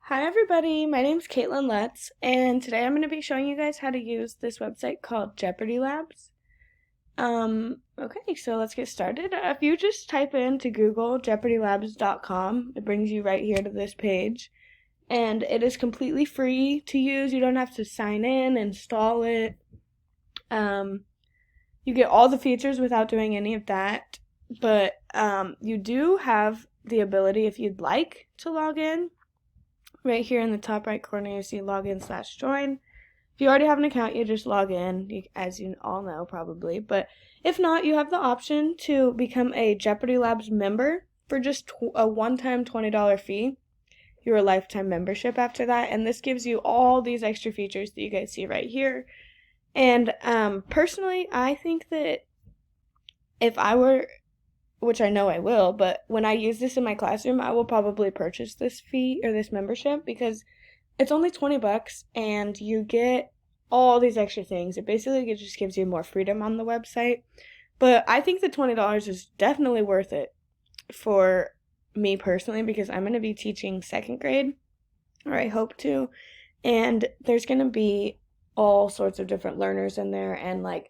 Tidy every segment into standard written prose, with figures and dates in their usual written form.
Hi everybody, my name's Caitlin Letts, and today I'm going to be showing you guys how to use this website called jeopardylabs. Okay, so let's get started. If you just type into Google jeopardylabs.com, it brings you right here to this page, and it is completely free to use. You don't have to sign in, install it. You get all the features without doing any of that, but you do have the ability, if you'd like, to log in. Right here in the top right corner, you see login/join. If you already have an account, you just log in, as you all know probably. But if not, you have the option to become a Jeopardy Labs member for just a one-time $20 fee. You're a lifetime membership after that, and this gives you all these extra features that you guys see right here. And personally, I think that if I were, which I know I will, but when I use this in my classroom, I will probably purchase this fee or this membership because it's only $20 and you get all these extra things. It basically just gives you more freedom on the website. But I think the $20 is definitely worth it for me personally because I'm going to be teaching second grade, or I hope to, and there's going to be all sorts of different learners in there, and like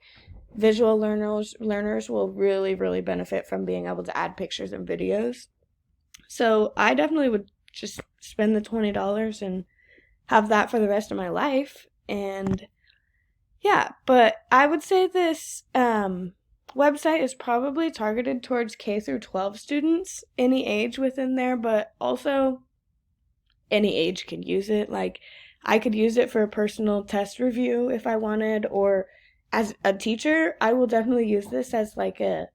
visual learners will really benefit from being able to add pictures and videos. So I definitely would just spend the $20 and have that for the rest of my life. And yeah, but I would say this website is probably targeted towards K through 12 students, any age within there, but also any age can use it. Like, I could use it for a personal test review if I wanted, or as a teacher, I will definitely use this as like a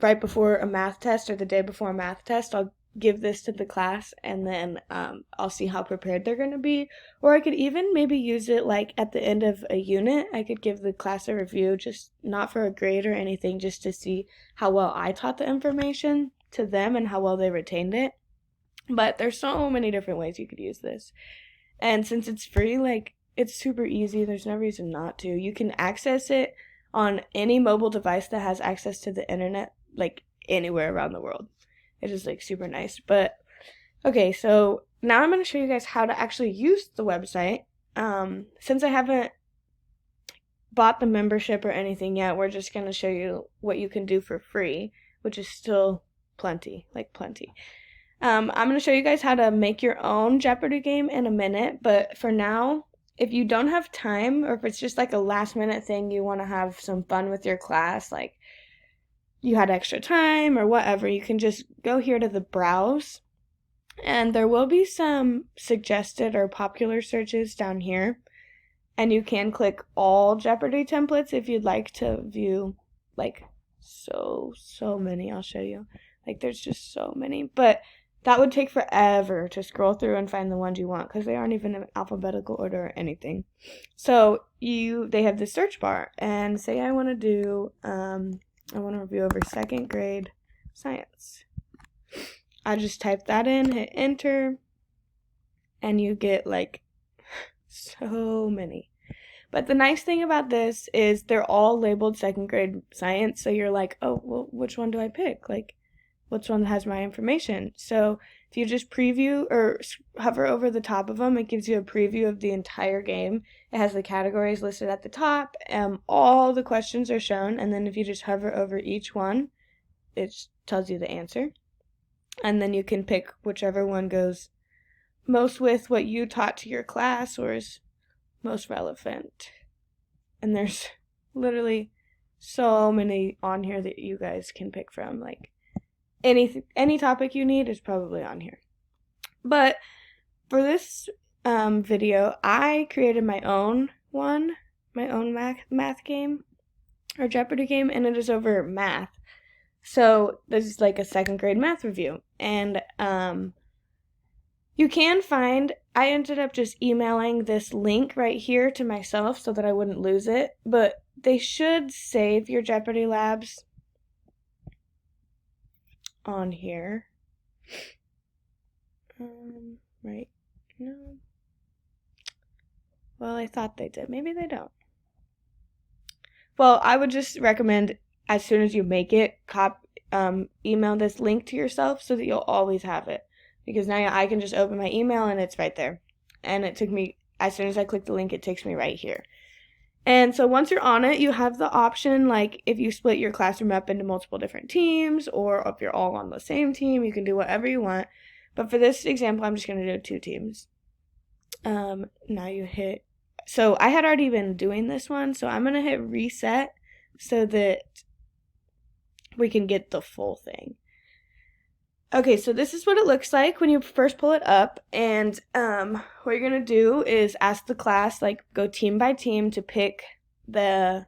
right before a math test or the day before a math test. I'll give this to the class and then I'll see how prepared they're going to be. Or I could even maybe use it like at the end of a unit. I could give the class a review, just not for a grade or anything, just to see how well I taught the information to them and how well they retained it. But there's so many different ways you could use this. And since it's free, like, it's super easy. There's no reason not to. You can access it on any mobile device that has access to the internet, like anywhere around the world. It is like super nice. But okay, so now I'm going to show you guys how to actually use the website. Since I haven't bought the membership or anything yet, we're just going to show you what you can do for free, which is still plenty, like plenty. I'm going to show you guys how to make your own Jeopardy game in a minute, but for now, if you don't have time, or if it's just like a last minute thing, you want to have some fun with your class, like you had extra time or whatever, you can just go here to the browse, and there will be some suggested or popular searches down here, and you can click all Jeopardy templates if you'd like to view like so many. I'll show you. Like, there's just so many, but that would take forever to scroll through and find the ones you want because they aren't even in alphabetical order or anything. So they have the search bar, and say I want to review over second grade science. I just type that in, hit enter, and you get like so many. But the nice thing about this is they're all labeled second grade science, so you're like, oh, well, which one do I pick? Like, which one has my information? So if you just preview or hover over the top of them, it gives you a preview of the entire game. It has the categories listed at the top, all the questions are shown, and then if you just hover over each one, it tells you the answer. And then you can pick whichever one goes most with what you taught to your class or is most relevant. And there's literally so many on here that you guys can pick from. Like, any topic you need is probably on here. But for this video, I created my own math game or Jeopardy game, and it is over math. So this is like a second grade math review, and you can find, I ended up just emailing this link right here to myself so that I wouldn't lose it, but they should save your Jeopardy Labs on here. Right? No. Well, I thought they did. Maybe they don't. Well, I would just recommend as soon as you make it, email this link to yourself so that you'll always have it. because now I can just open my email and it's right there. And it took me, as soon as I click the link, it takes me right here. And so once you're on it, you have the option, like if you split your classroom up into multiple different teams, or if you're all on the same team, you can do whatever you want. But for this example, I'm just going to do 2 teams. Now you hit, so I had already been doing this one, so I'm going to hit reset so that we can get the full thing. Okay, so this is what it looks like when you first pull it up, and what you're going to do is ask the class, like, go team by team to pick the,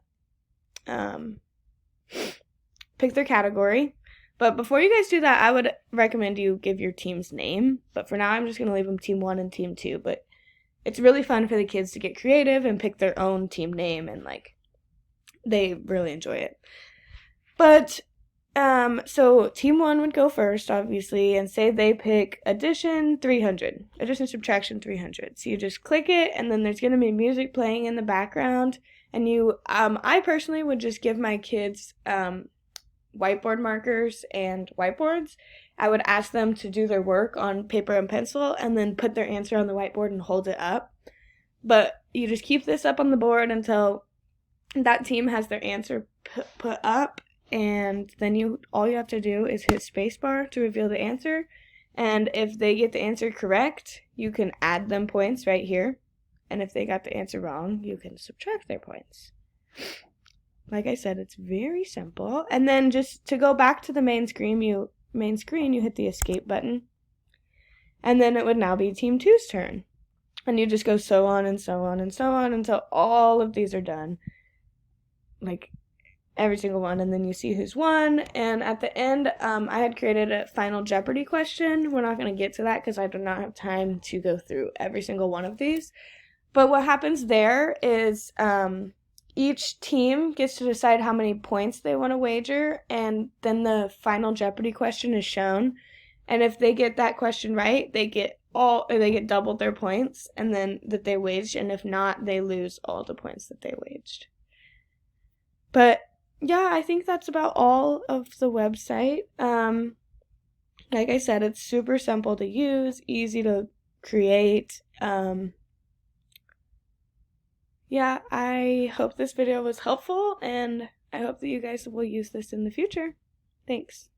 pick their category. But before you guys do that, I would recommend you give your team's name, but for now I'm just going to leave them Team 1 and Team 2, but it's really fun for the kids to get creative and pick their own team name, and, like, they really enjoy it. But so team 1 would go first, obviously, and say they pick addition 300, addition subtraction 300. So you just click it, and then there's going to be music playing in the background, and you, I personally would just give my kids whiteboard markers and whiteboards. I would ask them to do their work on paper and pencil, and then put their answer on the whiteboard and hold it up. But you just keep this up on the board until that team has their answer put up. And then all you have to do is hit spacebar to reveal the answer. And if they get the answer correct, you can add them points right here. And if they got the answer wrong, you can subtract their points. Like I said, it's very simple. And then just to go back to the main screen, you hit the escape button. And then it would now be Team 2's turn. And you just go so on and so on and so on until all of these are done. Like, every single one, and then you see who's won. And at the end, I had created a final Jeopardy question. We're not going to get to that because I do not have time to go through every single one of these. But what happens there is each team gets to decide how many points they want to wager, and then the final Jeopardy question is shown. And if they get that question right, they get doubled their points and then that they waged, and if not, they lose all the points that they waged. But yeah, I think that's about all of the website. Like I said, it's super simple to use, easy to create. Yeah, I hope this video was helpful, and I hope that you guys will use this in the future. Thanks.